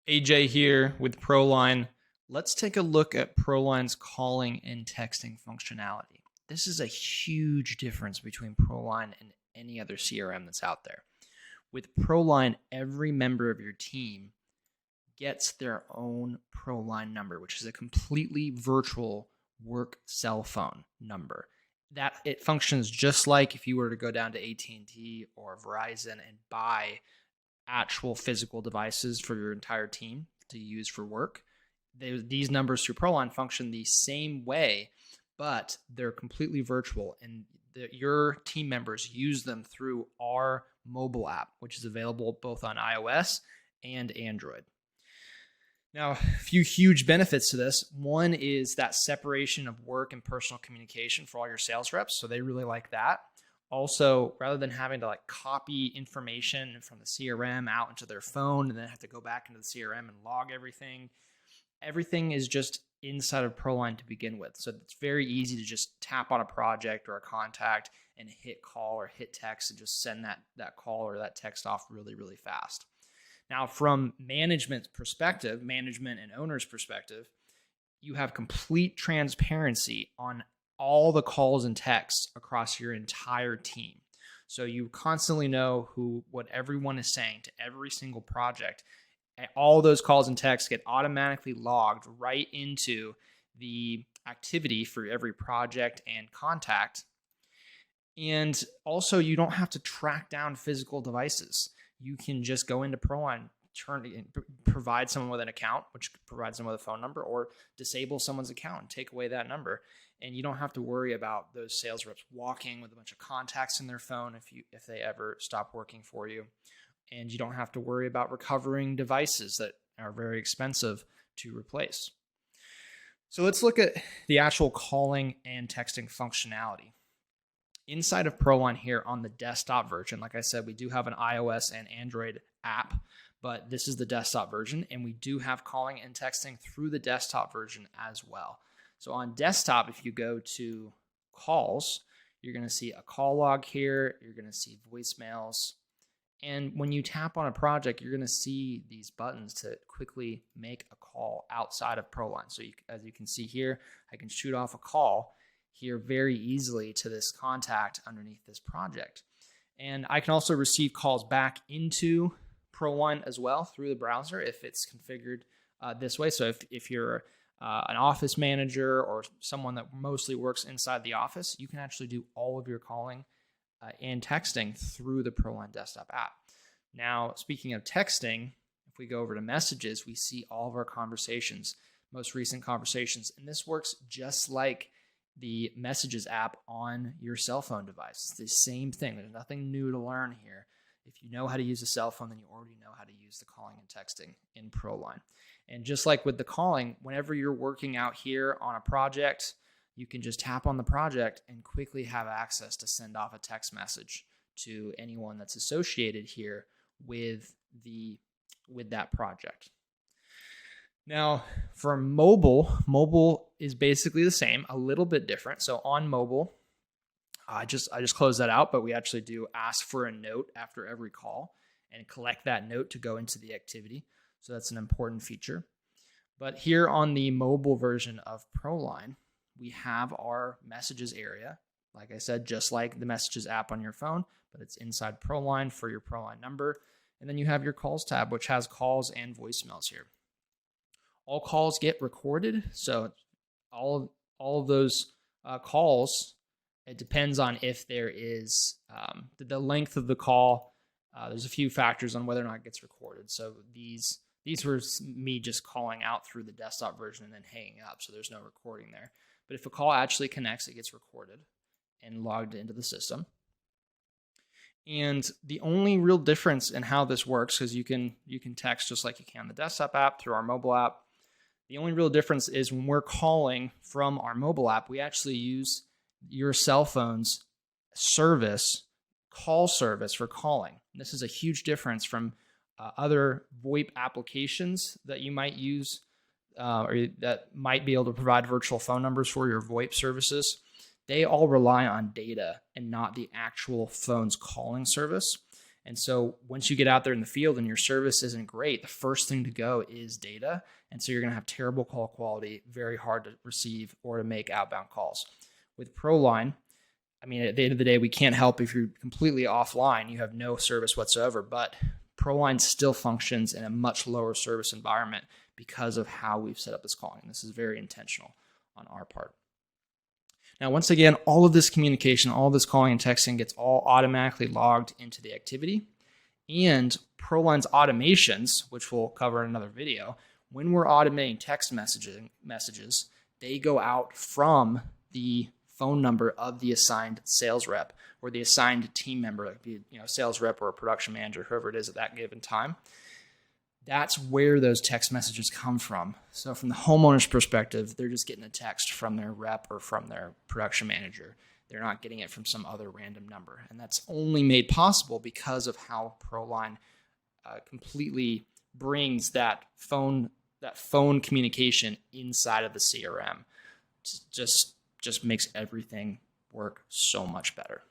AJ here with ProLine. Let's take a look at ProLine's calling and texting functionality. This is a huge difference between ProLine and any other CRM that's out there. With ProLine, every member of your team gets their own ProLine number, which is a completely virtual work cell phone number. That it functions just like if you were to go down to AT&T or Verizon and buy actual physical devices for your entire team to use for work. These numbers through ProLine function the same way, but they're completely virtual, and your team members use them through our mobile app, which is available both on iOS and Android. Now, a few huge benefits to this. One is that separation of work and personal communication for all your sales reps, so they really like that. Also, rather than having to copy information from the CRM out into their phone and then have to go back into the CRM and log everything is just inside of ProLine to begin with. So it's very easy to just tap on a project or a contact and hit call or hit text and just send that call or that text off really, really fast. Now, from management's perspective, management and owner's perspective, you have complete transparency on all the calls and texts across your entire team. So you constantly know what everyone is saying to every single project. All those calls and texts get automatically logged right into the activity for every project and contact. And also, you don't have to track down physical devices. You can just go into ProLine, provide someone with an account, which provides them with a phone number, or disable someone's account and take away that number. And you don't have to worry about those sales reps walking with a bunch of contacts in their phone if they ever stop working for you. And you don't have to worry about recovering devices that are very expensive to replace. So let's look at the actual calling and texting functionality. Inside of ProLine here on the desktop version, like I said, we do have an iOS and Android app, but this is the desktop version, and we do have calling and texting through the desktop version as well. So on desktop, if you go to calls, you're going to see a call log here. You're going to see voicemails. And when you tap on a project, you're going to see these buttons to quickly make a call outside of ProLine. So as you can see here, I can shoot off a call here very easily to this contact underneath this project. And I can also receive calls back into ProLine as well through the browser if it's configured this way. So if you're an office manager or someone that mostly works inside the office, you can actually do all of your calling and texting through the ProLine desktop app. Now, speaking of texting, if we go over to messages, we see all of our conversations, most recent conversations, and this works just like the messages app on your cell phone device. It's the same thing. There's nothing new to learn here. If you know how to use a cell phone, then you already know how to use the calling and texting in ProLine. And just like with the calling, whenever you're working out here on a project, you can just tap on the project and quickly have access to send off a text message to anyone that's associated here with that project. Now, for mobile is basically the same, a little bit different. So on mobile, I just closed that out, but we actually do ask for a note after every call and collect that note to go into the activity. So that's an important feature. But here on the mobile version of ProLine, we have our messages area. Like I said, just like the messages app on your phone, but it's inside ProLine for your ProLine number. And then you have your calls tab, which has calls and voicemails here. All calls get recorded. So all of those calls, it depends on if there is the length of the call. There's a few factors on whether or not it gets recorded. So these were me just calling out through the desktop version and then hanging up. So there's no recording there. But if a call actually connects, it gets recorded and logged into the system. And the only real difference in how this works, because you can text just like you can on the desktop app through our mobile app. The only real difference is when we're calling from our mobile app, we actually use your cell phone's call service for calling. And this is a huge difference from other VoIP applications that you might use or that might be able to provide virtual phone numbers for your VoIP services. They all rely on data and not the actual phone's calling service. And so once you get out there in the field and your service isn't great, the first thing to go is data. And so you're going to have terrible call quality, very hard to receive or to make outbound calls. With ProLine, I mean, at the end of the day, we can't help if you're completely offline, you have no service whatsoever, but ProLine still functions in a much lower service environment because of how we've set up this calling. This is very intentional on our part. Now, once again, all of this communication, all of this calling and texting gets all automatically logged into the activity. And ProLine's automations, which we'll cover in another video, when we're automating text messages, they go out from the phone number of the assigned sales rep or the assigned team member, like the sales rep or a production manager, whoever it is at that given time. That's where those text messages come from. So from the homeowner's perspective, they're just getting a text from their rep or from their production manager. They're not getting it from some other random number. And that's only made possible because of how ProLine completely brings that phone communication inside of the CRM. Just makes everything work so much better.